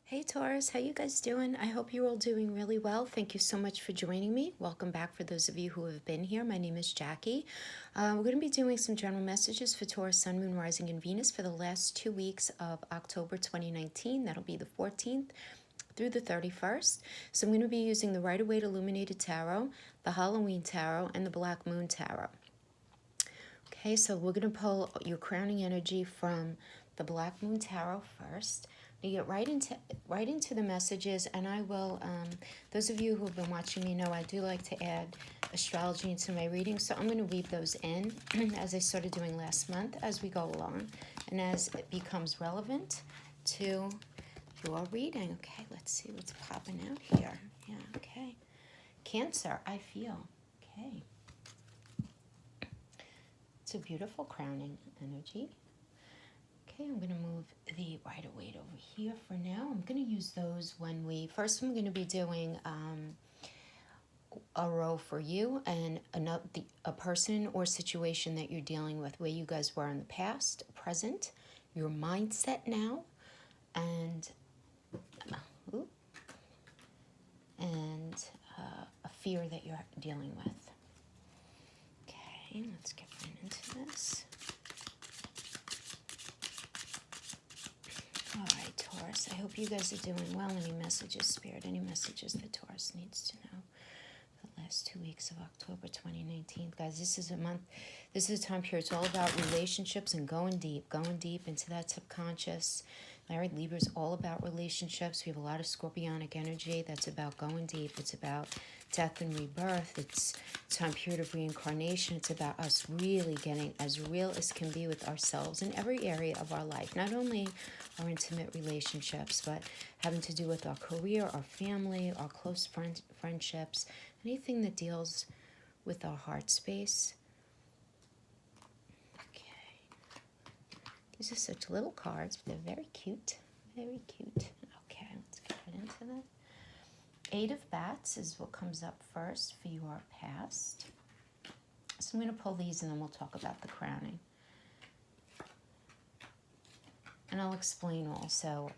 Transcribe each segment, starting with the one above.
Hey Taurus, how you guys doing? I hope you're all doing really well. Thank you so much for joining me. Welcome back for those of you who have been here. My name is Jackie. We're going to be doing some general messages for Taurus, Sun, Moon, Rising, and Venus for the last 2 weeks of October 2019. That'll be the 14th through the 31st. So I'm going to be using the Rider-Waite Illuminated Tarot, the Halloween Tarot, and the Black Moon Tarot. Okay, so we're going to pull your crowning energy from the Black Moon Tarot first. You get right into the messages, and I will. Those of you who have been watching me know I do like to add astrology into my readings, so I'm going to weave those in as I started doing last month as we go along, and as it becomes relevant to your reading. Okay, let's see what's popping out here. Yeah, okay. Cancer, I feel. Okay. It's a beautiful crowning energy. Okay, I'm going to move the Rider-Waite over here for now. I'm going to use those when first I'm going to be doing a row for you and a person or situation that you're dealing with, where you guys were in the past, present, your mindset now, and a fear that you're dealing with. Okay, let's get right into this. All right, Taurus, I hope you guys are doing well. Any messages, Spirit, any messages that Taurus needs to know for the last 2 weeks of October 2019? Guys, this is a time period. It's all about relationships and going deep into that subconscious. Married Libra is all about relationships. We have a lot of scorpionic energy that's about going deep. It's about death and rebirth. It's time period of reincarnation. It's about us really getting as real as can be with ourselves in every area of our life. Not only our intimate relationships, but having to do with our career, our family, our close friendships, anything that deals with our heart space. These are such little cards, but they're very cute. Very cute. Okay, let's get right into that. 8 of Bats is what comes up first for your past. So I'm going to pull these and then we'll talk about the crowning. And I'll explain also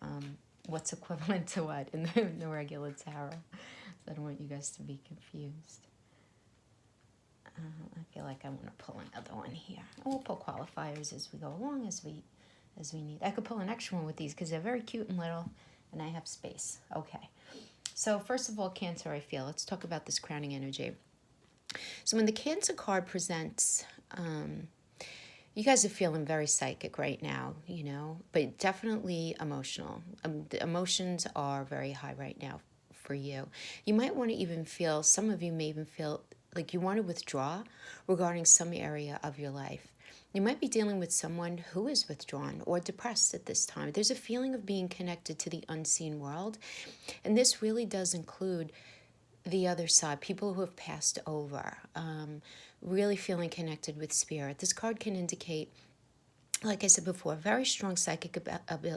what's equivalent to what in the regular tarot. So I don't want you guys to be confused. I feel like I want to pull another one here. And we'll pull qualifiers as we go along, as we need. I could pull an extra one with these because they're very cute and little, and I have space. Okay. So first of all, Cancer, I feel. Let's talk about this crowning energy. So when the Cancer card presents, you guys are feeling very psychic right now, but definitely emotional. The emotions are very high right now for you. You might want to even feel, some of you may even feel like you want to withdraw regarding some area of your life. You might be dealing with someone who is withdrawn or depressed at this time. There's a feeling of being connected to the unseen world. And this really does include the other side, people who have passed over, really feeling connected with spirit. This card can indicate, like I said before, very strong psychic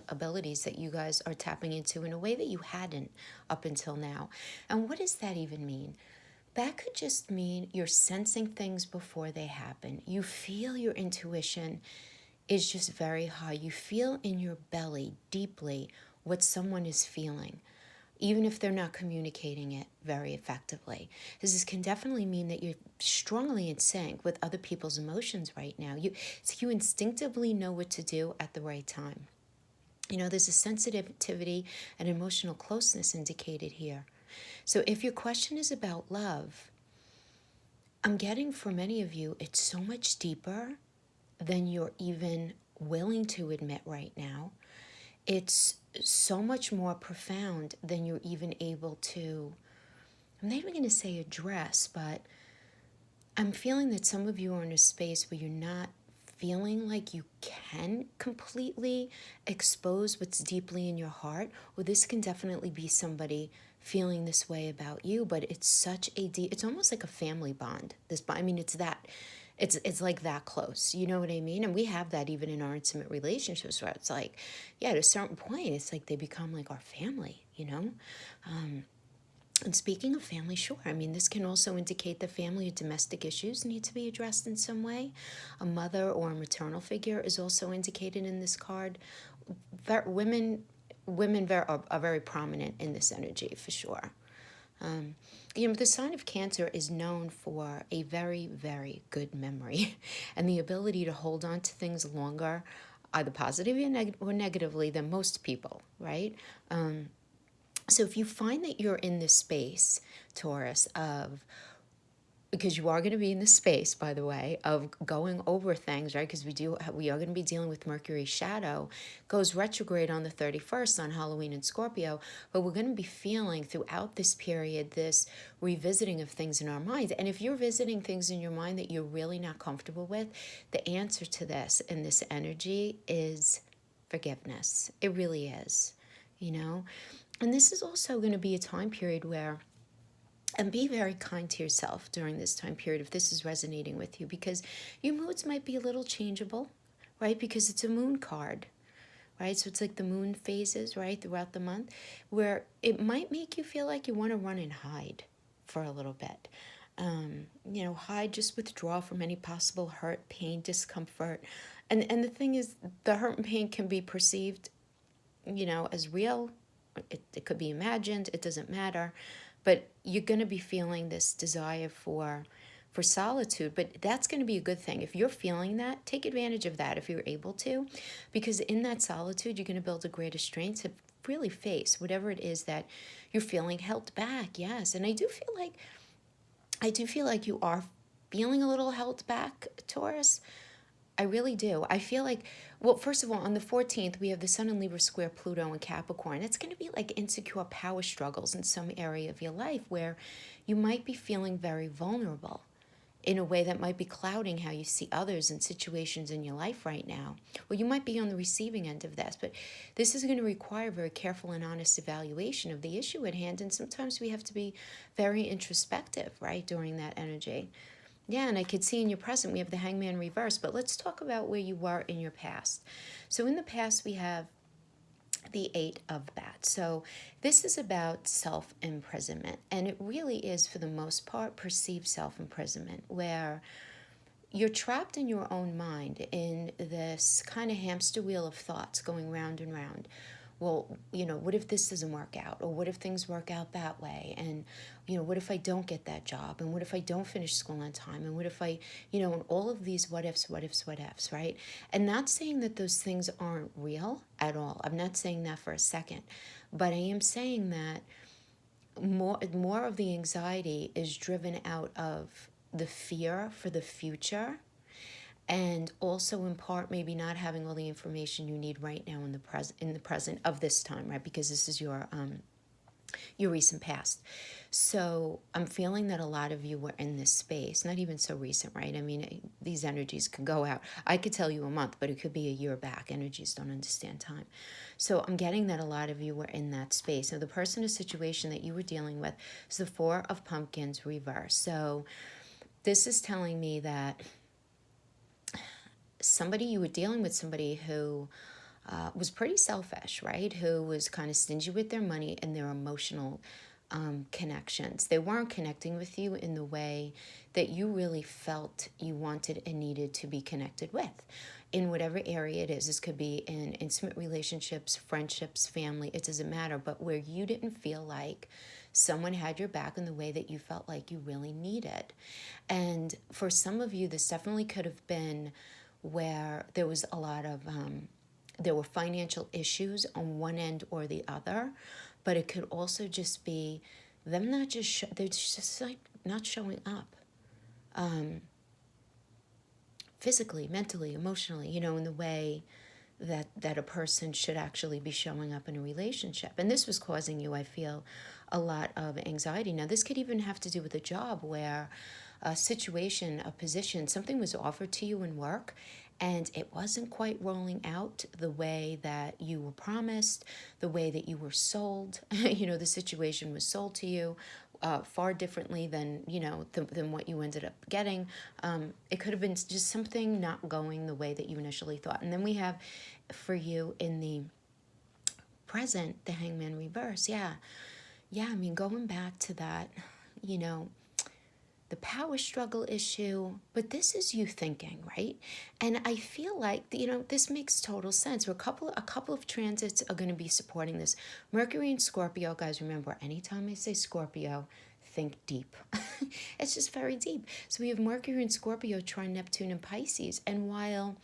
abilities that you guys are tapping into in a way that you hadn't up until now. And what does that even mean? That could just mean you're sensing things before they happen. You feel your intuition is just very high. You feel in your belly deeply what someone is feeling, even if they're not communicating it very effectively. This can definitely mean that you're strongly in sync with other people's emotions right now. You instinctively know what to do at the right time. There's a sensitivity and emotional closeness indicated here. So if your question is about love, I'm getting for many of you, it's so much deeper than you're even willing to admit right now. It's so much more profound than you're even able to, I'm not even going to say address, but I'm feeling that some of you are in a space where you're not feeling like you can completely expose what's deeply in your heart. Well, this can definitely be somebody feeling this way about you, but it's such a deep, it's almost like a family bond. It's like that close, you know what I mean? And we have that even in our intimate relationships, where it's like, at a certain point, it's like they become like our family, And speaking of family, sure. This can also indicate that family or domestic issues need to be addressed in some way. A mother or a maternal figure is also indicated in this card. Women women are very prominent in this energy for sure. The sign of Cancer is known for a very, very good memory and the ability to hold on to things longer, either positively or negatively, than most people, right? So if you find that you're in this space, Taurus, of, because you are going to be in the space, by the way, of going over things, right? Because we are going to be dealing with Mercury's shadow, goes retrograde on the 31st on Halloween in Scorpio, but we're going to be feeling throughout this period this revisiting of things in our minds. And if you're visiting things in your mind that you're really not comfortable with, the answer to this in this energy is forgiveness. It really is, you know? And this is also going to be a time period where, and be very kind to yourself during this time period if this is resonating with you, because your moods might be a little changeable, right? Because it's a moon card, right? So it's like the moon phases, right, throughout the month, where it might make you feel like you want to run and hide for a little bit. Hide, just withdraw from any possible hurt, pain, discomfort. And the thing is, the hurt and pain can be perceived, as real. It could be imagined. It doesn't matter. But you're going to be feeling this desire for solitude, but that's going to be a good thing. If you're feeling that, take advantage of that if you're able to, because in that solitude, you're going to build a greater strength to really face whatever it is that you're feeling held back. Yes, and I do feel like you are feeling a little held back, Taurus. I really do. I feel like, well, first of all, on the 14th, we have the Sun in Libra square Pluto and Capricorn. It's going to be like insecure power struggles in some area of your life where you might be feeling very vulnerable in a way that might be clouding how you see others and situations in your life right now. Or you might be on the receiving end of this, but this is going to require very careful and honest evaluation of the issue at hand. And sometimes we have to be very introspective, right, during that energy. Yeah, and I could see in your present, we have the Hangman reverse, but let's talk about where you were in your past. So in the past, we have the Eight of Bats. So this is about self-imprisonment, and it really is, for the most part, perceived self-imprisonment, where you're trapped in your own mind in this kind of hamster wheel of thoughts going round and round. Well, what if this doesn't work out? Or what if things work out that way? And, what if I don't get that job? And what if I don't finish school on time? And what if I, and all of these what ifs, right? And not saying that those things aren't real at all. I'm not saying that for a second. But I am saying that more of the anxiety is driven out of the fear for the future, and also in part maybe not having all the information you need right now in the present of this time, right? Because this is your recent past. So I'm feeling that a lot of you were in this space, not even so recent, right? I mean, these energies could go out. I could tell you a month, but it could be a year back. Energies don't understand time. So I'm getting that a lot of you were in that space. Now, the person or situation that you were dealing with is the Four of Pumpkins reverse. So this is telling me that you were dealing with somebody who was pretty selfish, right? Who was kind of stingy with their money and their emotional connections. They weren't connecting with you in the way that you really felt you wanted and needed to be connected with. In whatever area it is, this could be in intimate relationships, friendships, family, it doesn't matter, but where you didn't feel like someone had your back in the way that you felt like you really needed. And for some of you, this definitely could have been where there was a lot of, there were financial issues on one end or the other, but it could also just be them not just, they're just like not showing up physically, mentally, emotionally, in the way that a person should actually be showing up in a relationship. And this was causing you, I feel, a lot of anxiety. Now, this could even have to do with a job where a situation, a position, something was offered to you in work and it wasn't quite rolling out the way that you were promised, the way that you were sold. The situation was sold to you far differently than, than what you ended up getting. It could have been just something not going the way that you initially thought. And then we have for you in the present, the Hangman reverse. Yeah, I mean, going back to that, the power struggle issue, but this is you thinking, right? And I feel like, this makes total sense. A couple of transits are going to be supporting this. Mercury and Scorpio, guys, remember, anytime I say Scorpio, think deep. It's just very deep. So we have Mercury and Scorpio trine Neptune and Pisces. And while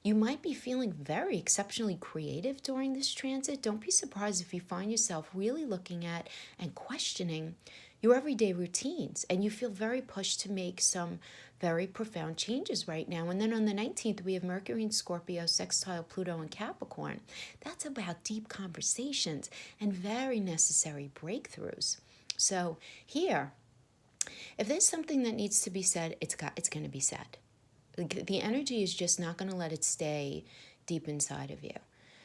you might be feeling very exceptionally creative during this transit, don't be surprised if you find yourself really looking at and questioning your everyday routines, and you feel very pushed to make some very profound changes right now. And then on the 19th, we have Mercury in Scorpio, sextile Pluto and Capricorn. That's about deep conversations and very necessary breakthroughs. So here, if there's something that needs to be said, it's going to be said. The energy is just not going to let it stay deep inside of you.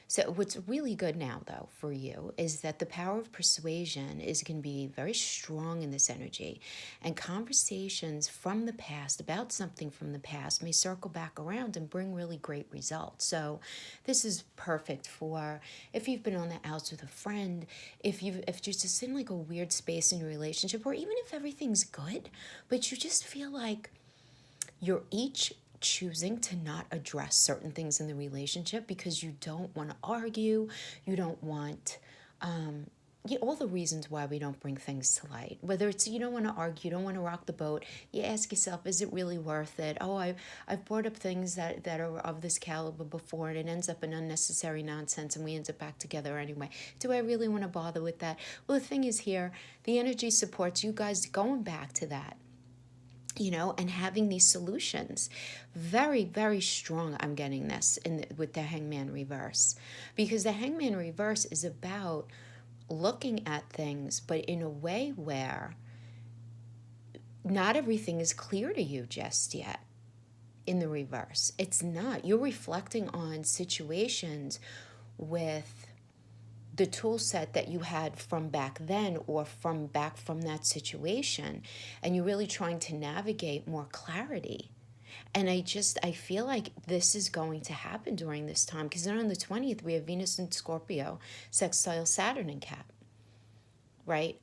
So what's really good now, though, for you is that the power of persuasion is going to be very strong in this energy. And conversations from the past, about something from the past, may circle back around and bring really great results. So this is perfect for if you've been on the outs with a friend, if you're just in like a weird space in your relationship, or even if everything's good, but you just feel like you're each choosing to not address certain things in the relationship because you don't want to argue, you don't want, all the reasons why we don't bring things to light. Whether it's you don't want to argue, you don't want to rock the boat, you ask yourself, is it really worth it? Oh, I've brought up things that are of this caliber before, and it ends up in unnecessary nonsense, and we end up back together anyway. Do I really want to bother with that? Well, the thing is here, the energy supports you guys going back to that, and having these solutions. Very, very strong, I'm getting this with the Hangman reverse. Because the Hangman reverse is about looking at things, but in a way where not everything is clear to you just yet. In the reverse, it's not. You're reflecting on situations with the tool set that you had from back then, or from that situation, and you're really trying to navigate more clarity. And I feel like this is going to happen during this time, because then on the 20th we have Venus in Scorpio sextile Saturn in Cap, right?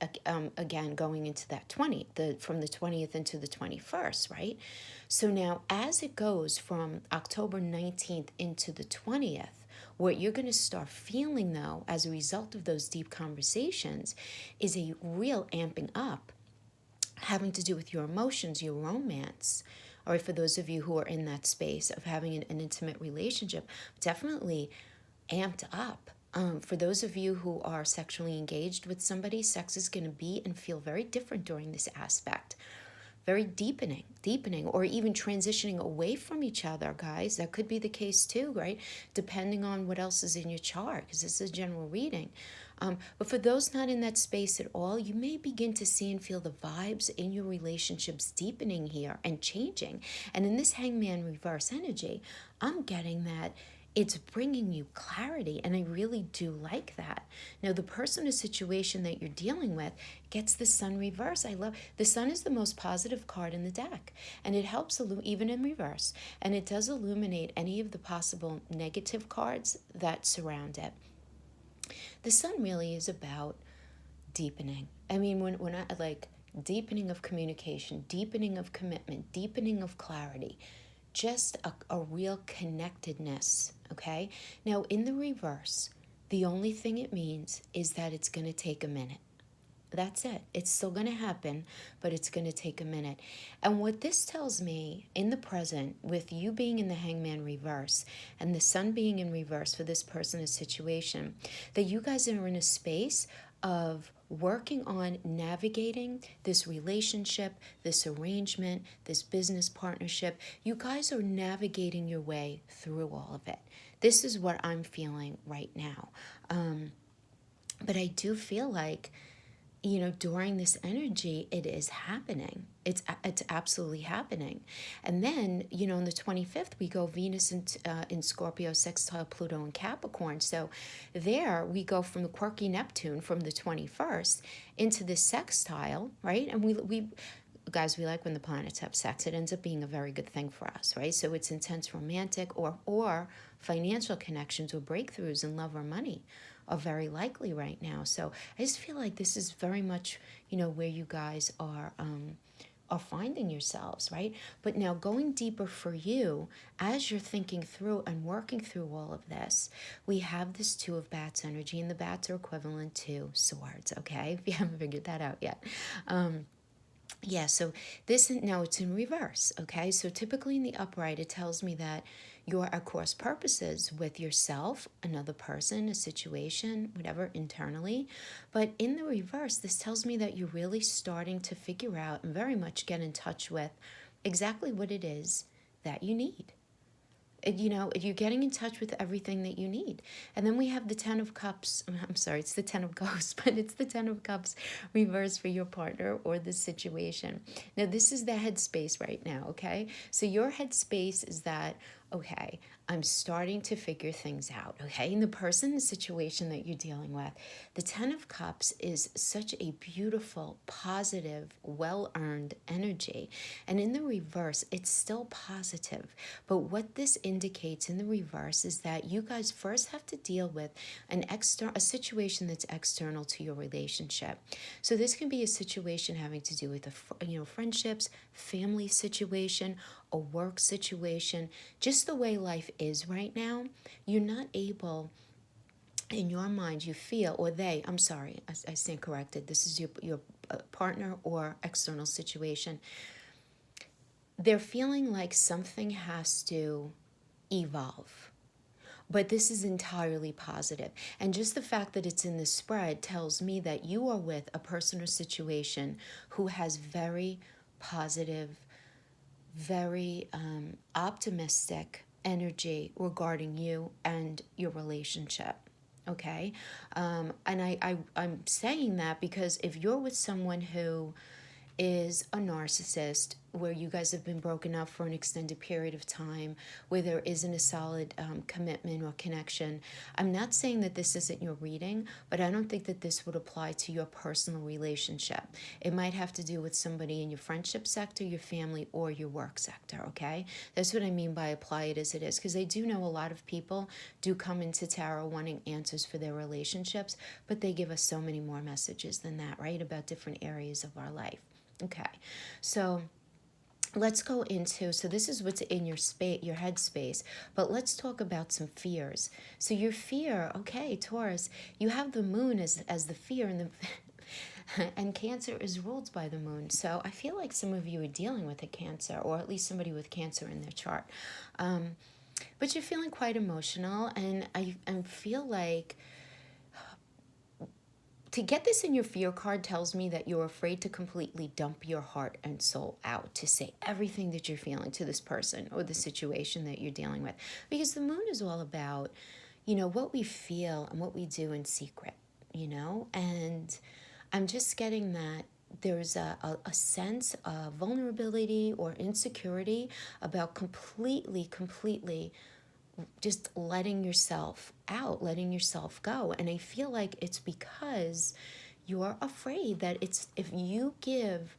Again, going into that from the 20th into the 21st, right? So now as it goes from October 19th into the 20th, what you're going to start feeling, though, as a result of those deep conversations, is a real amping up having to do with your emotions, your romance. All right, for those of you who are in that space of having an intimate relationship, definitely amped up. For those of you who are sexually engaged with somebody, sex is going to be and feel very different during this aspect. Very deepening, or even transitioning away from each other, guys. That could be the case too, right? Depending on what else is in your chart, because this is a general reading. But for those not in that space at all, you may begin to see and feel the vibes in your relationships deepening here and changing. And in this Hangman reverse energy, I'm getting that it's bringing you clarity, and I really do like that. Now, the person or situation that you're dealing with gets the Sun reverse. I love the Sun is the most positive card in the deck, and it helps even in reverse, and it does illuminate any of the possible negative cards that surround it. The Sun really is about deepening. I mean, when I like deepening of communication, deepening of commitment, deepening of clarity, just a real connectedness, okay? Now, in the reverse, the only thing it means is that it's going to take a minute. That's it. It's still going to happen, but it's going to take a minute. And what this tells me in the present, with you being in the Hangman reverse and the Sun being in reverse for this person or situation, that you guys are in a space of working on navigating this relationship, this arrangement, this business partnership. You guys are navigating your way through all of it. This is what I'm feeling right now. But I do feel like, during this energy, it is happening. It's absolutely happening. And then, on the 25th, we go Venus in Scorpio, sextile Pluto and Capricorn. So there we go from the quirky Neptune from the 21st into this sextile, right? And we guys, we like when the planets have sex. It ends up being a very good thing for us, right? So it's intense romantic or financial connections or breakthroughs in love or money are very likely right now. So I just feel like this is very much, where you guys are are finding yourselves, right? But now going deeper for you, as you're thinking through and working through all of this, we have this Two of Bats energy, and the bats are equivalent to swords, okay? If you haven't figured that out yet. Yeah, so this, now it's in reverse, okay? So typically in the upright, it tells me that you're at cross purposes with yourself, another person, a situation, whatever, internally. But in the reverse, this tells me that you're really starting to figure out and very much get in touch with exactly what it is that you need. You know, you're getting in touch with everything that you need. And then we have the Ten of Cups. I'm sorry, it's the Ten of Ghosts, but it's the Ten of Cups reversed for your partner or the situation. Now, this is the headspace right now, okay? So your headspace is that, okay, I'm starting to figure things out, okay? And the person, the situation that you're dealing with, the Ten of Cups is such a beautiful, positive, well-earned energy. And in the reverse, it's still positive. But what this indicates in the reverse is that you guys first have to deal with a situation that's external to your relationship. So this can be a situation having to do with friendships, family situation, a work situation, just the way life is right now. You're not able, in your mind, you feel, or they, I'm sorry, I stand corrected. This is your partner or external situation. They're feeling like something has to evolve. But this is entirely positive. And just the fact that it's in the spread tells me that you are with a person or situation who has very positive, very optimistic energy regarding you and your relationship. Okay? And I'm saying that because if you're with someone who is a narcissist, where you guys have been broken up for an extended period of time, where there isn't a solid commitment or connection. I'm not saying that this isn't your reading, but I don't think that this would apply to your personal relationship. It might have to do with somebody in your friendship sector, your family, or your work sector, okay? That's what I mean by apply it as it is, because I do know a lot of people do come into tarot wanting answers for their relationships, but they give us so many more messages than that, right? About different areas of our life. Okay, so let's go into, so this is what's in your space, your headspace, but let's talk about some fears. So your fear, okay, Taurus, you have the moon as the fear, and and Cancer is ruled by the moon. So I feel like some of you are dealing with a Cancer, or at least somebody with Cancer in their chart. But you're feeling quite emotional, and I feel like to get this in your fear card tells me that you're afraid to completely dump your heart and soul out, to say everything that you're feeling to this person or the situation that you're dealing with. Because the moon is all about, what we feel and what we do in secret, And I'm just getting that there's a sense of vulnerability or insecurity about completely just letting yourself out, letting yourself go. And I feel like it's because you're afraid that if you give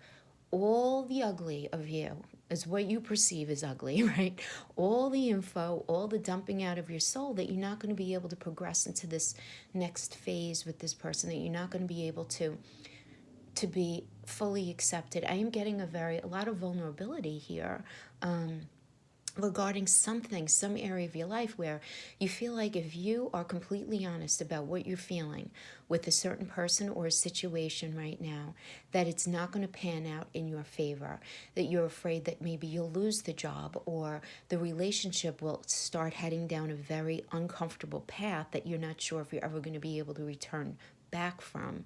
all the ugly of you, is what you perceive as ugly, right? All the info, all the dumping out of your soul, that you're not going to be able to progress into this next phase with this person, that you're not going to be able to be fully accepted. I am getting a lot of vulnerability here. Regarding some area of your life where you feel like if you are completely honest about what you're feeling with a certain person or a situation right now, that it's not going to pan out in your favor, that you're afraid that maybe you'll lose the job, or the relationship will start heading down a very uncomfortable path that you're not sure if you're ever going to be able to return back from.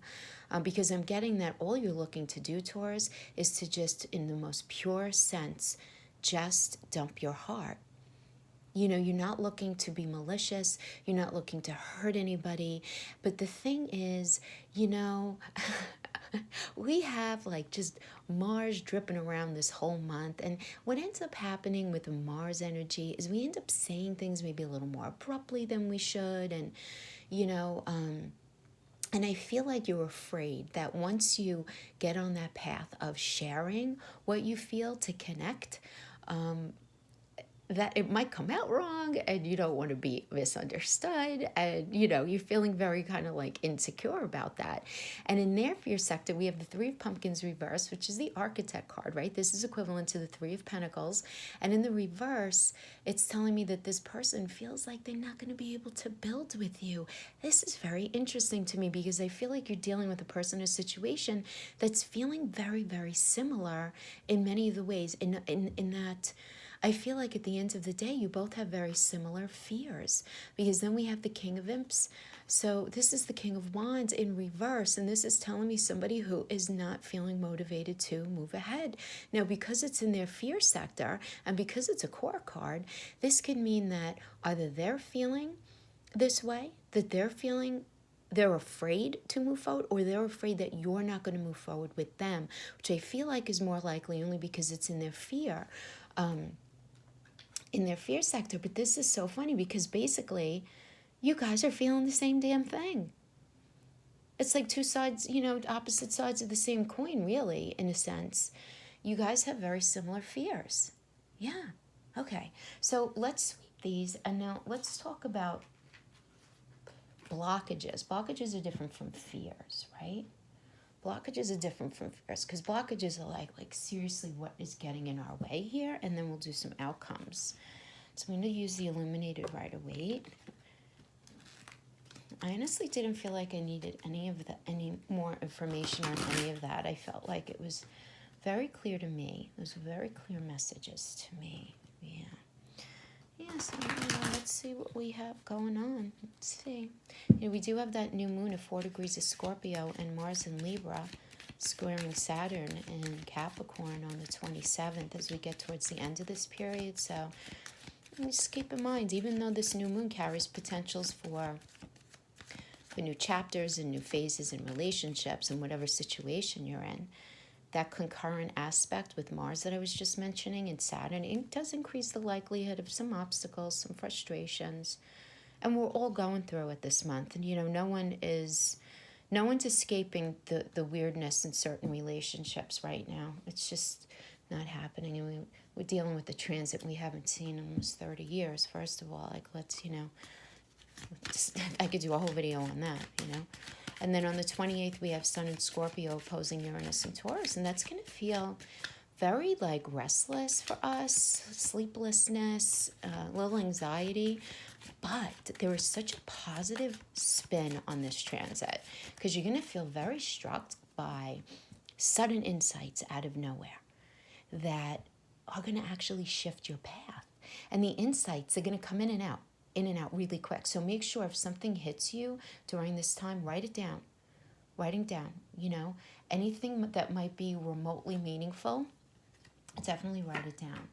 Because I'm getting that all you're looking to do, Taurus, is to just, in the most pure sense, just dump your heart. You're not looking to be malicious. You're not looking to hurt anybody. But the thing is, we have like just Mars dripping around this whole month. And what ends up happening with the Mars energy is we end up saying things maybe a little more abruptly than we should. And, and I feel like you're afraid that once you get on that path of sharing what you feel to connect, that it might come out wrong and you don't want to be misunderstood, and you're feeling very kind of like insecure about that. And in their fear sector, we have the Three of Pumpkins reverse, which is the Architect card, right? This is equivalent to the Three of Pentacles. And in the reverse, it's telling me that this person feels like they're not going to be able to build with you. This is very interesting to me because I feel like you're dealing with a person or situation that's feeling very, very similar in many of the ways, in that I feel like at the end of the day, you both have very similar fears, because then we have the King of Imps. So this is the King of Wands in reverse, and this is telling me somebody who is not feeling motivated to move ahead. Now, because it's in their fear sector and because it's a core card, this can mean that either they're feeling this way, that they're afraid to move forward, or they're afraid that you're not going to move forward with them, which I feel like is more likely only because it's in their fear. In their fear sector. But this is so funny because basically you guys are feeling the same damn thing. It's like two sides, opposite sides of the same coin, really, in a sense. You guys have very similar fears. Yeah. Okay. So let's sweep these, and now let's talk about blockages. Blockages are different from fears, right? Blockages are different from fears, because blockages are like seriously what is getting in our way here, and then we'll do some outcomes. So I'm going to use the Illuminated Rider-Waite. I honestly didn't feel like I needed any more information on any of that. I felt like it was very clear to me. Those were very clear messages to me. Yeah, so let's see what we have going on. Let's see. We do have that new moon of 4 degrees of Scorpio and Mars in Libra squaring Saturn in Capricorn on the 27th as we get towards the end of this period. So just keep in mind, even though this new moon carries potentials for new chapters and new phases in relationships and whatever situation you're in, that concurrent aspect with Mars that I was just mentioning and Saturn, it does increase the likelihood of some obstacles, some frustrations. And we're all going through it this month. And, no one's escaping the weirdness in certain relationships right now. It's just not happening. And we're dealing with the transit we haven't seen in almost 30 years. First of all, I could do a whole video on that, And then on the 28th, we have Sun and Scorpio opposing Uranus and Taurus. And that's going to feel very restless for us, sleeplessness, a little anxiety. But there is such a positive spin on this transit because you're going to feel very struck by sudden insights out of nowhere that are going to actually shift your path. And the insights are going to come in and out really quick. So make sure if something hits you during this time, write it down. Writing down, anything that might be remotely meaningful, definitely write it down.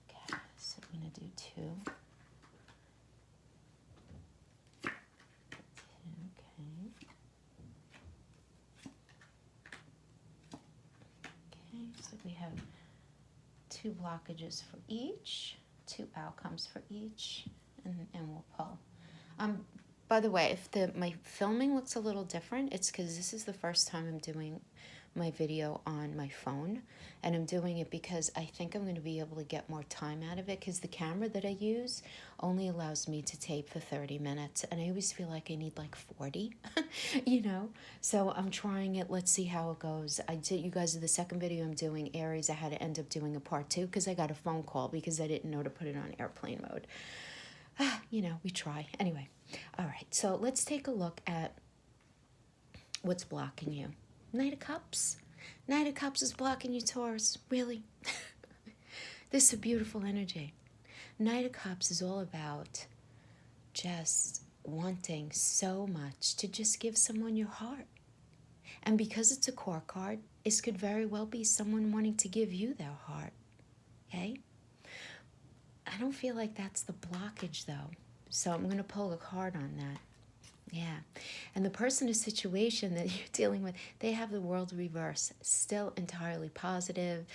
Okay, so I'm going to do 2. Okay, so we have 2 blockages for each, 2 outcomes for each, and we'll pull. By the way, if my filming looks a little different, it's because this is the first time I'm doing my video on my phone, and I'm doing it because I think I'm going to be able to get more time out of it, because the camera that I use only allows me to tape for 30 minutes, and I always feel like I need 40, so I'm trying it. Let's see how it goes. You guys are the second video I'm doing Aries. I had to end up doing a part 2 because I got a phone call because I didn't know to put it on airplane mode. We try. Anyway, all right, so let's take a look at what's blocking you. Knight of Cups. Knight of Cups is blocking you, Taurus. Really? This is a beautiful energy. Knight of Cups is all about just wanting so much to just give someone your heart. And because it's a core card, this could very well be someone wanting to give you their heart. Okay? I don't feel like that's the blockage, though. So I'm going to pull a card on that. Yeah. And the person or situation that you're dealing with, they have the world reverse, still entirely positive.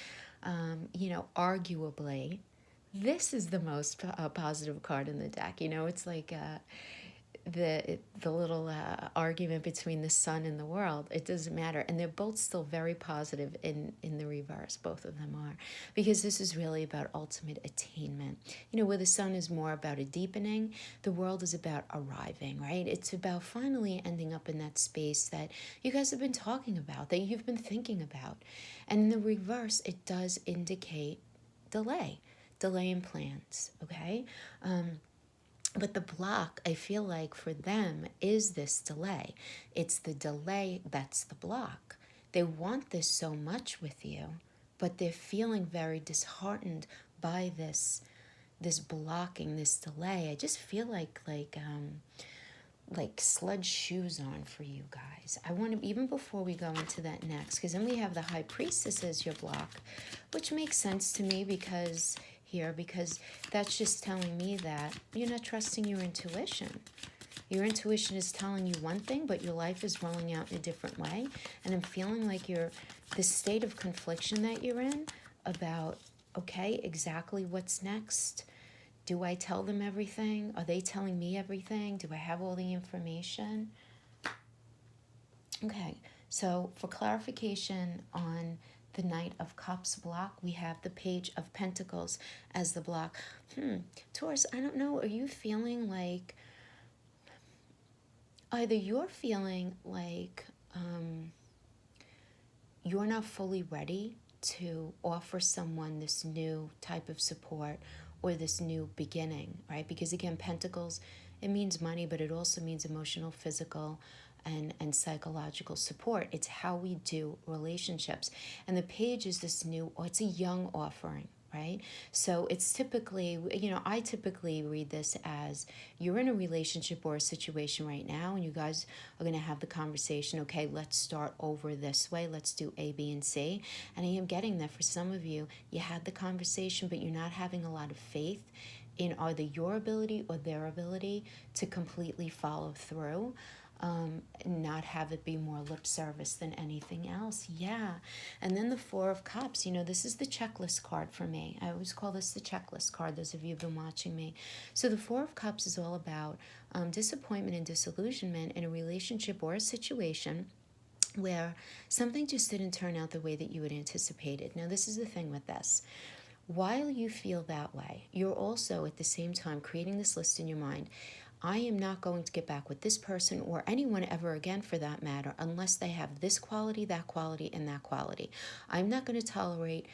Arguably, this is the most positive card in the deck. It's like the little argument between the sun and the world, it doesn't matter, and they're both still very positive in the reverse. Both of them are, because this is really about ultimate attainment. Where the sun is more about a deepening, the world is about arriving, right? It's about finally ending up in that space that you guys have been talking about, that you've been thinking about. And in the reverse, it does indicate delay in plans. Okay. But the block, I feel like for them, is this delay. It's the delay that's the block. They want this so much with you, but they're feeling very disheartened by this blocking, this delay. I just feel like sludge shoes on for you guys. I want to, even before we go into that next, because then we have the High Priestess as your block, which makes sense to me because that's just telling me that you're not trusting your intuition. Your intuition is telling you one thing, but your life is rolling out in a different way. And I'm feeling like the state of confliction that you're in about, okay, exactly what's next. Do I tell them everything? Are they telling me everything? Do I have all the information? Okay, so for clarification on the Knight of Cups block, we have the Page of Pentacles as the block. Taurus, I don't know, are you feeling like, either you're feeling like you're not fully ready to offer someone this new type of support or this new beginning, right? Because again, Pentacles, it means money, but it also means emotional, physical, and psychological support. It's how we do relationships. And the Page is this new, or it's a young offering, right? So it's typically, I typically read this as you're in a relationship or a situation right now, and you guys are going to have the conversation, okay, let's start over this way. Let's do A, B, and C. And I am getting that for some of you, you had the conversation, but you're not having a lot of faith in either your ability or their ability to completely follow through. Not have it be more lip service than anything else. Yeah. And then the Four of Cups, this is the checklist card for me. I always call this the checklist card, those of you who've been watching me. So the Four of Cups is all about disappointment and disillusionment in a relationship or a situation where something just didn't turn out the way that you had anticipated. Now, this is the thing with this. While you feel that way, you're also at the same time creating this list in your mind. I am not going to get back with this person or anyone ever again for that matter unless they have this quality, that quality, and that quality. I'm not going to tolerate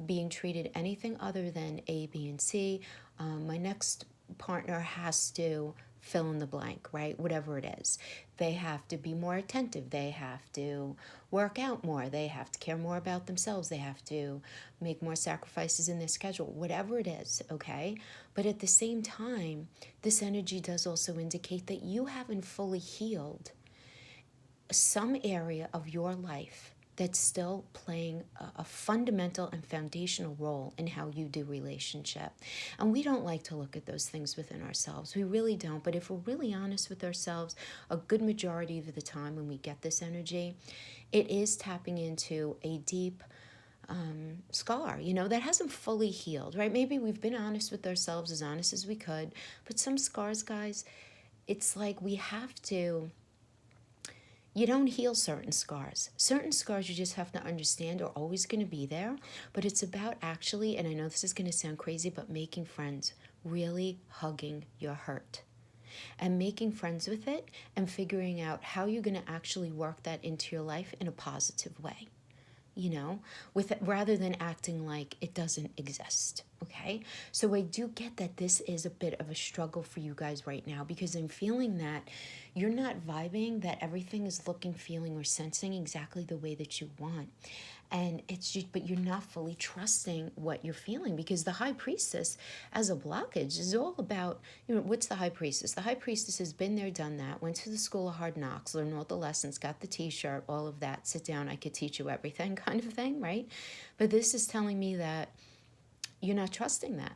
being treated anything other than A, B, and C. My next partner has to fill in the blank, right? Whatever it is. They have to be more attentive. They have to work out more. They have to care more about themselves. They have to make more sacrifices in their schedule, whatever it is, okay? But at the same time, this energy does also indicate that you haven't fully healed some area of your life that's still playing a fundamental and foundational role in how you do relationship. And we don't like to look at those things within ourselves. We really don't. But if we're really honest with ourselves, a good majority of the time when we get this energy, it is tapping into a deep scar, that hasn't fully healed, right? Maybe we've been honest with ourselves, as honest as we could, but some scars, guys, it's like we have to. You don't heal certain scars. Certain scars you just have to understand are always going to be there, but it's about actually, and I know this is going to sound crazy, but making friends, really hugging your hurt and making friends with it and figuring out how you're going to actually work that into your life in a positive way. Rather than acting like it doesn't exist, okay? So I do get that this is a bit of a struggle for you guys right now because I'm feeling that you're not vibing, that everything is looking, feeling, or sensing exactly the way that you want. And it's just, but you're not fully trusting what you're feeling because the High Priestess as a blockage is all about, what's the High Priestess? The High Priestess has been there, done that, went to the School of Hard Knocks, learned all the lessons, got the t-shirt, all of that, sit down, I could teach you everything kind of thing, right? But this is telling me that you're not trusting that.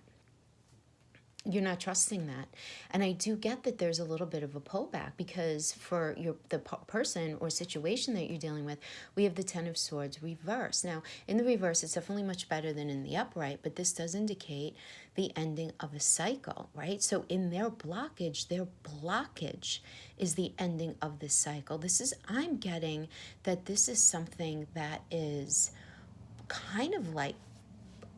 You're not trusting that. And I do get that there's a little bit of a pullback, because for the person or situation that you're dealing with, we have the Ten of Swords reverse. Now, in the reverse, it's definitely much better than in the upright, but this does indicate the ending of a cycle, right? So in their blockage is the ending of this cycle. I'm getting that this is something that is kind of like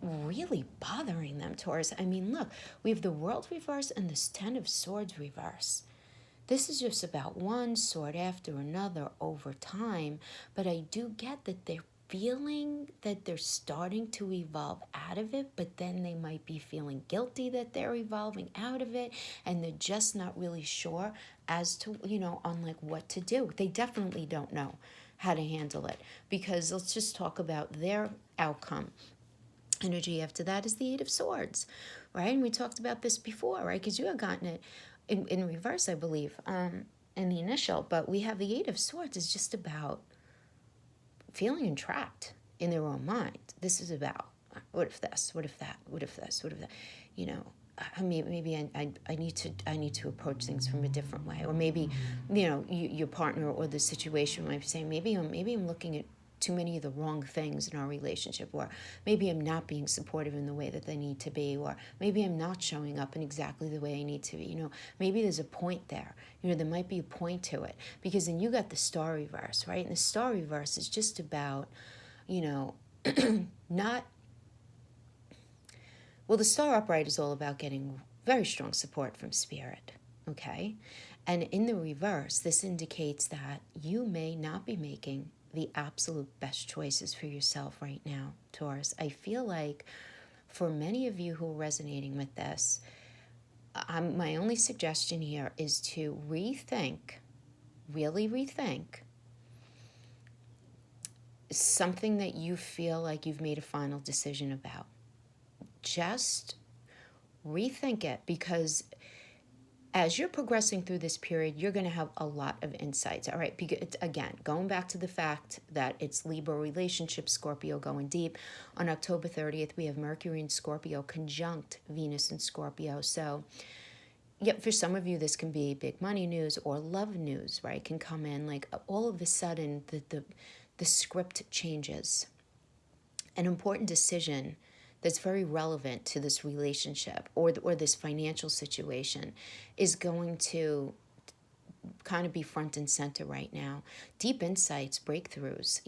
really bothering them, Taurus. I mean, look, we have the World reverse and this Ten of Swords reverse. This is just about one sword after another over time, but I do get that they're feeling that they're starting to evolve out of it, but then they might be feeling guilty that they're evolving out of it, and they're just not really sure as to, on like what to do. They definitely don't know how to handle it, because let's just talk about their outcome. Energy after that is the Eight of Swords, right? And we talked about this before, right? Because you had gotten it in reverse, I believe, in the initial. But we have the Eight of Swords is just about feeling entrapped in their own mind. This is about, what if this, what if that, what if this, what if that, I mean, maybe I need to approach things from a different way. Or maybe, your partner or the situation might be saying, maybe I'm looking at too many of the wrong things in our relationship, or maybe I'm not being supportive in the way that they need to be, or maybe I'm not showing up in exactly the way I need to be. Maybe there's a point there. There might be a point to it, because then you got the Star reverse, right? And the Star reverse is just about, not, well, the Star upright is all about getting very strong support from Spirit, okay? And in the reverse, this indicates that you may not be making the absolute best choices for yourself right now, Taurus. I feel like for many of you who are resonating with this, my only suggestion here is to really rethink something that you feel like you've made a final decision about. Just rethink it, because as you're progressing through this period, you're going to have a lot of insights, all right? Because, again, going back to the fact that it's Libra relationship, Scorpio going deep. On October 30th, we have Mercury in Scorpio conjunct Venus in Scorpio. So, for some of you, this can be big money news or love news, right? Can come in like all of a sudden the script changes. An important decision that's very relevant to this relationship or this financial situation is going to kind of be front and center right now. Deep insights, breakthroughs,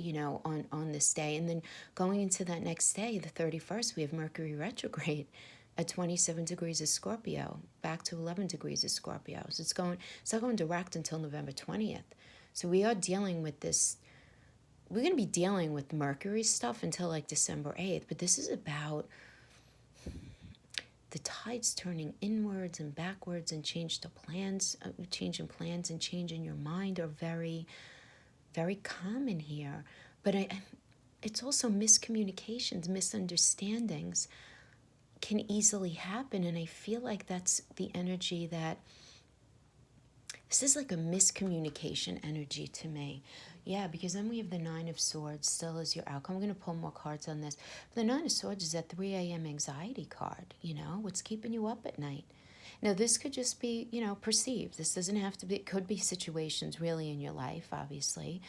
on this day. And then going into that next day, the 31st, we have Mercury retrograde at 27 degrees of Scorpio, back to 11 degrees of Scorpio. So it's not going direct until November 20th. So we are dealing with this. We're going to be dealing with Mercury stuff until like December 8th, but this is about the tides turning inwards and backwards, and change in plans and change in your mind are very, very common here. But it's also miscommunications, misunderstandings can easily happen, and I feel like that's the energy that this is like a miscommunication energy to me. Yeah, because then we have the Nine of Swords still as your outcome. I'm going to pull more cards on this. But the Nine of Swords is that 3 a.m. anxiety card, what's keeping you up at night. Now, this could just be, perceived. This doesn't have to be, it could be situations really in your life, obviously,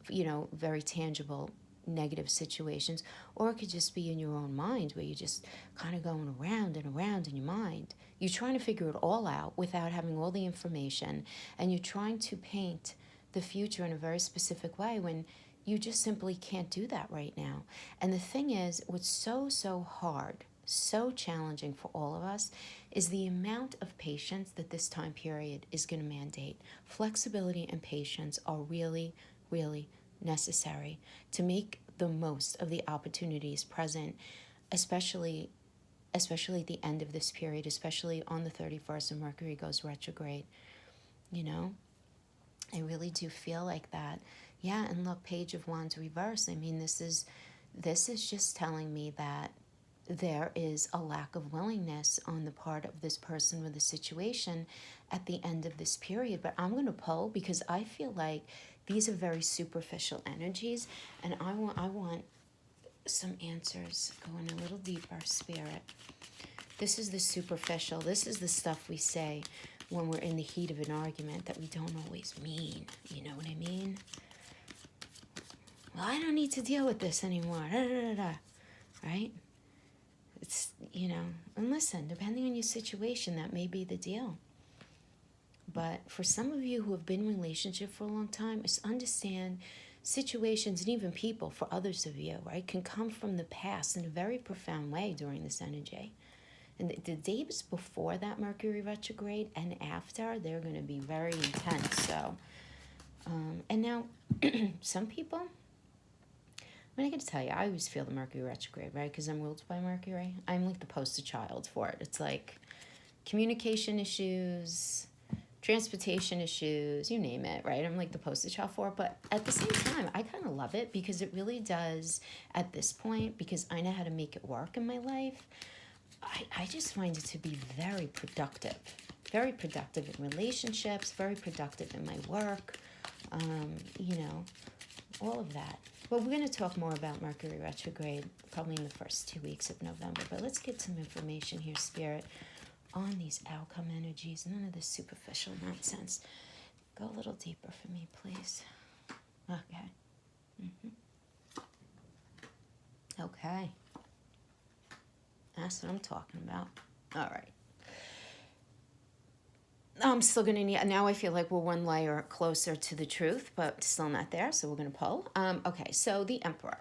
very tangible negative situations, or it could just be in your own mind where you're just kind of going around and around in your mind. You're trying to figure it all out without having all the information, and you're trying to paint the future in a very specific way when you just simply can't do that right now. And the thing is, what's so hard, so challenging for all of us is the amount of patience that this time period is going to mandate. Flexibility and patience are really, really necessary to make the most of the opportunities present, especially at the end of this period, especially on the 31st when Mercury goes retrograde. I really do feel like that. Yeah, and look, Page of Wands reverse. I mean, this is just telling me that there is a lack of willingness on the part of this person with the situation at the end of this period. But I'm going to pull because I feel like these are very superficial energies, and I want some answers going a little deeper, Spirit. This is the superficial. This is the stuff we say when we're in the heat of an argument that we don't always mean. You know what I mean? Well, I don't need to deal with this anymore. Da, da, da, da. Right? It's, you know, and listen, depending on your situation, that may be the deal. But for some of you who have been in a relationship for a long time, just understand situations and even people, for others of you, right, can come from the past in a very profound way during this energy. And the days before that Mercury retrograde and after, they're going to be very intense. So, and now, some people, I got to tell you, I always feel the Mercury retrograde, right? Because I'm ruled by Mercury. I'm like the poster child for it. It's like communication issues, transportation issues, you name it, right? I'm like the poster child for it. But at the same time, I kind of love it because it really does, at this point, because I know how to make it work in my life, I just find it to be very productive in relationships, very productive in my work, you know, all of that. Well, we're going to talk more about Mercury retrograde probably in the first 2 weeks of November, but let's get some information here, Spirit, on these outcome energies. None of this superficial nonsense. Go a little deeper for me, please. Okay. Okay. That's what I'm talking about. All right. I'm still going to need, now I feel like we're one layer closer to the truth, but still not there, so we're going to pull. Okay, so the Emperor.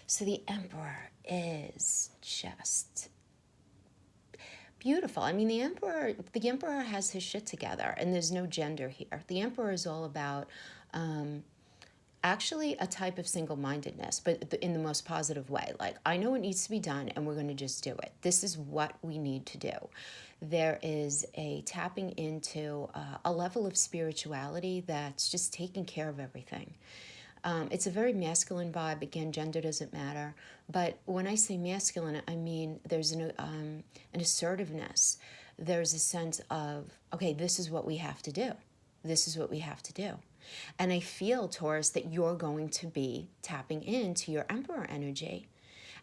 So the Emperor is just beautiful. I mean, the Emperor has his shit together, and there's no gender here. The Emperor is all about actually a type of single-mindedness, but in the most positive way. Like, I know it needs to be done, and we're going to just do it. This is what we need to do. There is a tapping into a level of spirituality that's just taking care of everything. It's a very masculine vibe. Again, gender doesn't matter. But when I say masculine, I mean there's an assertiveness. There's a sense of, okay, this is what we have to do. This is what we have to do. And I feel, Taurus, that you're going to be tapping into your Emperor energy.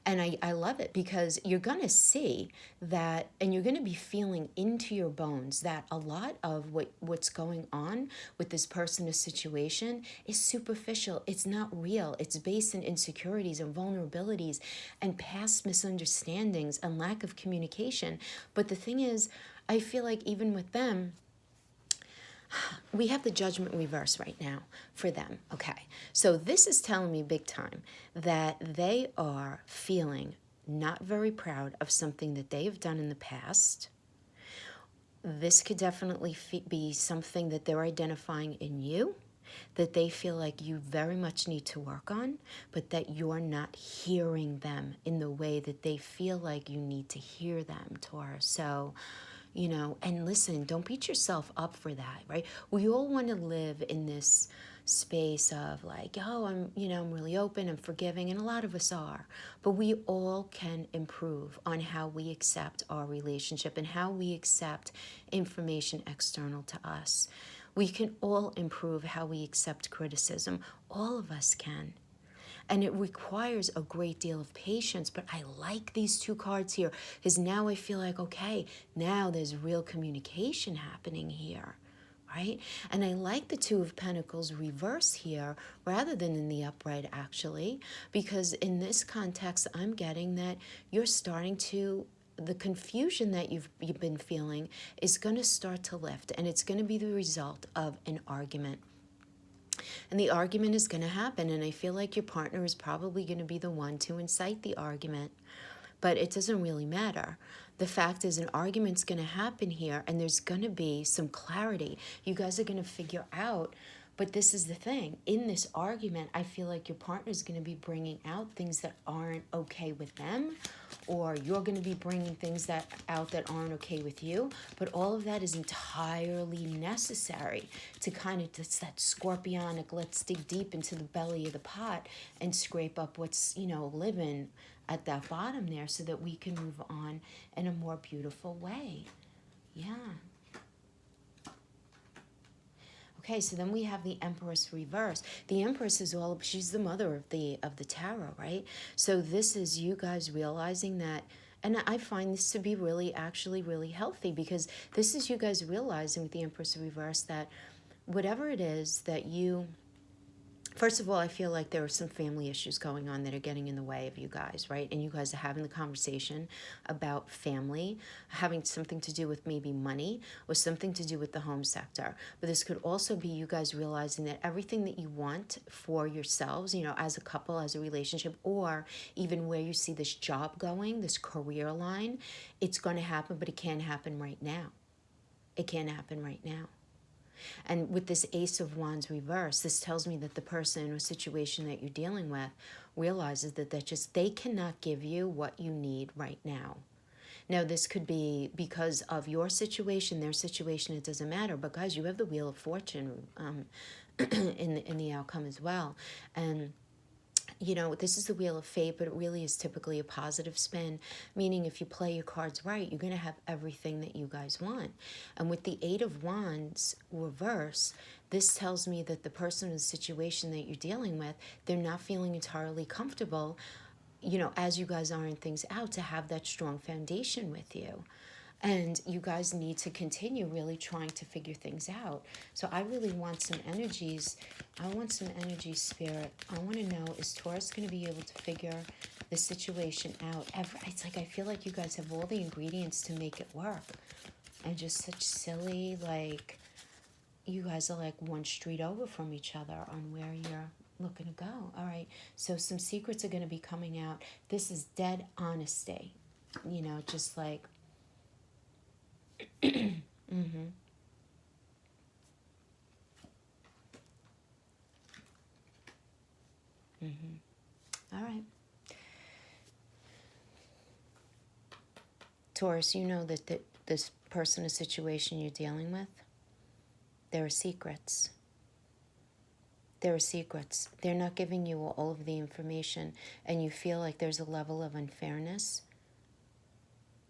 And I love it because you're going to see that, and you're going to be feeling into your bones that a lot of what's going on with this person or situation is superficial. It's not real. It's based in insecurities and vulnerabilities and past misunderstandings and lack of communication. But the thing is, I feel like even with them, we have the judgment reverse right now for them. Okay, so this is telling me big time that they are feeling not very proud of something that they have done in the past. This could definitely be something that they're identifying in you, that they feel like you very much need to work on, but that you're not hearing them in the way that they feel like you need to hear them, Taurus. So, you know, and listen, don't beat yourself up for that, right? We all want to live in this space of like, oh, I'm really open and forgiving, and a lot of us are, but we all can improve on how we accept our relationship and how we accept information external to us. We can all improve how we accept criticism. All of us can. And it requires a great deal of patience, but I like these two cards here because now I feel like, okay, now there's real communication happening here, right? And I like the Two of Pentacles reverse here rather than in the upright, actually, because in this context, I'm getting that you're starting to, the confusion that you've been feeling is going to start to lift, and it's going to be the result of an argument. And the argument is going to happen, and I feel like your partner is probably going to be the one to incite the argument, but it doesn't really matter. The fact is an argument's going to happen here, and there's going to be some clarity. You guys are going to figure out, but this is the thing. In this argument, I feel like your partner is going to be bringing out things that aren't okay with them, or you're going to be bringing things that aren't okay with you. But all of that is entirely necessary to kind of, it's that scorpionic, let's dig deep into the belly of the pot and scrape up what's, living at that bottom there so that we can move on in a more beautiful way. Yeah. Okay, so then we have the Empress reverse. The Empress is she's the mother of the tarot, right? So this is you guys realizing that And I find this to be really, actually really healthy, because this is you guys realizing with the Empress reverse that whatever it is that you, first of all, I feel like there are some family issues going on that are getting in the way of you guys, right? And you guys are having the conversation about family, having something to do with maybe money or something to do with the home sector. But this could also be you guys realizing that everything that you want for yourselves, you know, as a couple, as a relationship, or even where you see this job going, this career line, it's going to happen, but it can't happen right now. It can't happen right now. And with this Ace of Wands reverse, this tells me that the person or situation that you're dealing with realizes that they cannot give you what you need right now. Now, this could be because of your situation, their situation, it doesn't matter. But guys, you have the Wheel of Fortune in the outcome as well. And you know, this is the Wheel of Fate, but it really is typically a positive spin, meaning if you play your cards right, you're going to have everything that you guys want. And with the Eight of Wands reverse, this tells me that the person in the situation that you're dealing with, they're not feeling entirely comfortable, you know, as you guys iron things out, to have that strong foundation with you. And you guys need to continue really trying to figure things out. So I really want some energies. I want some energy, Spirit. I want to know, is Taurus going to be able to figure the situation out? It's like I feel like you guys have all the ingredients to make it work. And just such silly, like, you guys are like one street over from each other on where you're looking to go. All right. So some secrets are going to be coming out. This is dead honesty. You know, just like... mm-hmm. Mm-hmm. All right. Taurus, you know that this person or situation you're dealing with, there are secrets. There are secrets. They're not giving you all of the information, and you feel like there's a level of unfairness,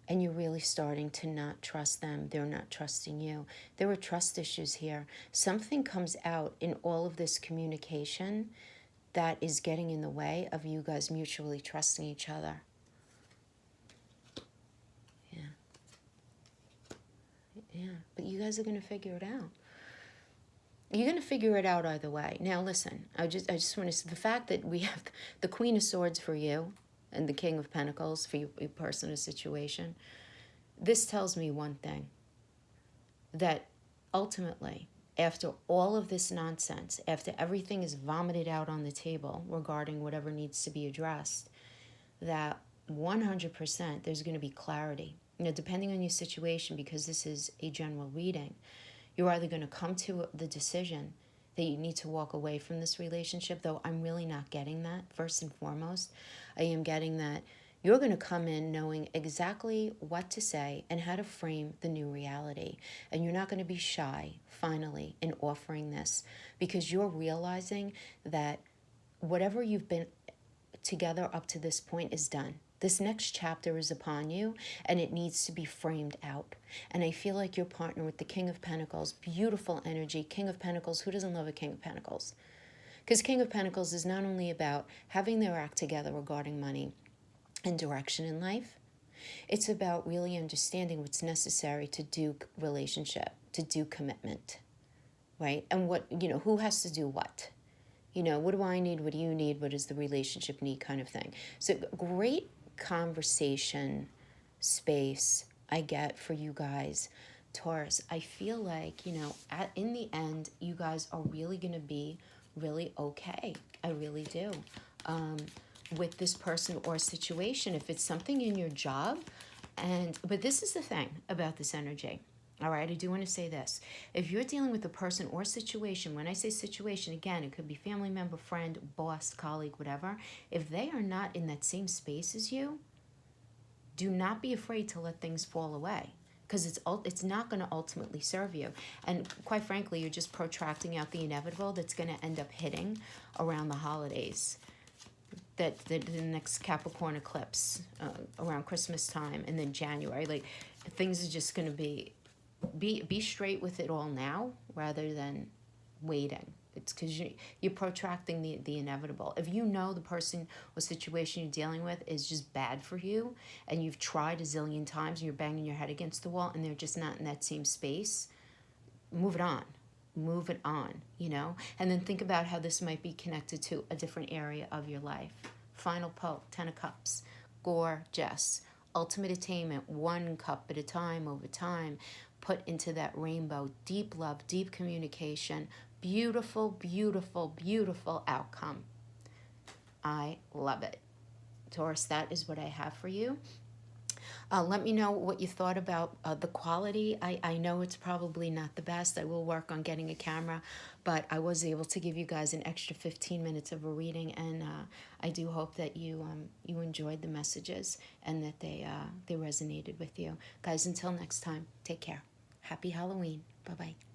and you're really starting to not trust them. They're not trusting you. There are trust issues here. Something comes out in all of this communication that is getting in the way of you guys mutually trusting each other. Yeah. Yeah. But you guys are going to figure it out. You're going to figure it out either way. Now, listen, I just want to say the fact that we have the Queen of Swords for you and the King of Pentacles for your person or situation, this tells me one thing, that ultimately, after all of this nonsense, after everything is vomited out on the table regarding whatever needs to be addressed, that 100% there's going to be clarity. You know, depending on your situation, because this is a general reading, you're either going to come to the decision that you need to walk away from this relationship, though I'm really not getting that. First and foremost, I am getting that you're going to come in knowing exactly what to say and how to frame the new reality. And you're not going to be shy, finally, in offering this, because you're realizing that whatever you've been together up to this point is done. This next chapter is upon you, and it needs to be framed out. And I feel like your partner with the King of Pentacles, beautiful energy, King of Pentacles, who doesn't love a King of Pentacles? Because King of Pentacles is not only about having their act together regarding money and direction in life, it's about really understanding what's necessary to do relationship, to do commitment, right? And what, you know, who has to do what? You know, what do I need? What do you need? What does the relationship need, kind of thing. So great conversation space I get for you guys, Taurus. I feel like, you know, in the end, you guys are really going to be really okay. I really do. With this person or situation, if it's something in your job, but this is the thing about this energy. All right, I do want to say this. If you're dealing with a person or situation, when I say situation, again, it could be family member, friend, boss, colleague, whatever. If they are not in that same space as you, do not be afraid to let things fall away, because it's not going to ultimately serve you. And quite frankly, you're just protracting out the inevitable that's going to end up hitting around the holidays. That the next Capricorn eclipse around Christmas time, and then January. Like, things are just going to be straight with it all now rather than waiting. It's because you're protracting the inevitable. If you know the person or situation you're dealing with is just bad for you, and you've tried a zillion times and you're banging your head against the wall and they're just not in that same space, move it on. Move it on, you know? And then think about how this might be connected to a different area of your life. Final poke, 10 of Cups. Gorgeous. Ultimate attainment, 1 cup at a time, over time. Put into that rainbow. Deep love, deep communication. Beautiful, beautiful, beautiful outcome. I love it. Taurus, that is what I have for you. Let me know what you thought about the quality. I know it's probably not the best. I will work on getting a camera, but I was able to give you guys an extra 15 minutes of a reading, and I do hope that you enjoyed the messages and that they resonated with you. Guys, until next time, take care. Happy Halloween. Bye-bye.